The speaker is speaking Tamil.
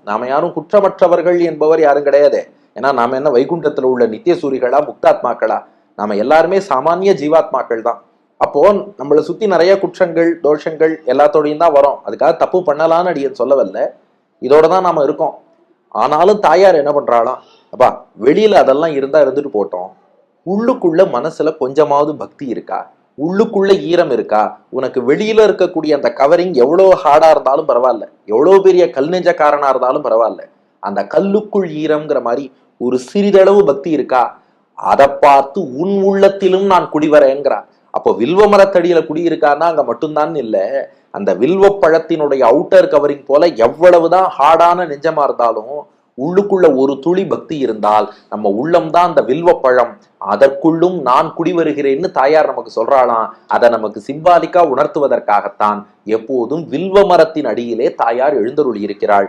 நாம யாரும் குற்றமற்றவர்கள் என்பவர் யாரும் கிடையாது. ஏன்னா நாம என்ன வைகுண்டத்துல உள்ள நித்திய சூரிகளா, முக்தாத்மாக்களா? நாம எல்லாருமே சாமானிய ஜீவாத்மாக்கள் தான். அப்போ நம்மளை சுத்தி நிறைய குற்றங்கள், தோஷங்கள் எல்லாத்தோடையும் தான் வரும். அதுக்காக தப்பு பண்ணலான்னு அடியன் சொல்லவல்ல. இதோட தான் நாம இருக்கோம். ஆனாலும் தாயார் என்ன பண்றாளாம், அப்பா வெளியில அதெல்லாம் இருந்தா இருந்துட்டு போட்டோம், உள்ளுக்குள்ள மனசுல கொஞ்சமாவது பக்தி இருக்கா, உள்ளுக்குள்ள ஈரம் இருக்கா? உனக்கு வெளியில இருக்கக்கூடிய அந்த கவரிங் எவ்வளவு ஹார்டா இருந்தாலும் பரவாயில்ல, எவ்வளவு பெரிய கல் நெஞ்சக்காரனா இருந்தாலும் பரவாயில்ல, அந்த கல்லுக்குள் ஈரம்ங்கிற மாதிரி ஒரு சிறிதளவு பக்தி இருக்கா? அதை பார்த்து உன் உள்ளத்திலும் நான் குடிவரேங்கிறா. அப்போ வில்வ மரத்தடியில குடியிருக்கான்னா அங்க மட்டும்தான் இல்ல, அந்த வில்வ பழத்தினுடைய அவுட்டர் கவரிங் போல எவ்வளவுதான் ஹார்டான நெஞ்சமா இருந்தாலும் உள்ளுக்குள்ள ஒரு துளி பக்தி இருந்தால் நம்ம உள்ளம்தான் அந்த வில்வ பழம், அதற்குள்ளும் நான் குடி வருகிறேன்னு தாயார் நமக்கு சொல்றாளாம். அதை நமக்கு சிம்பாலிக்கா உணர்த்துவதற்காகத்தான் எப்போதும் வில்வ மரத்தின் அடியிலே தாயார் எழுந்தருளி இருக்கிறாள்.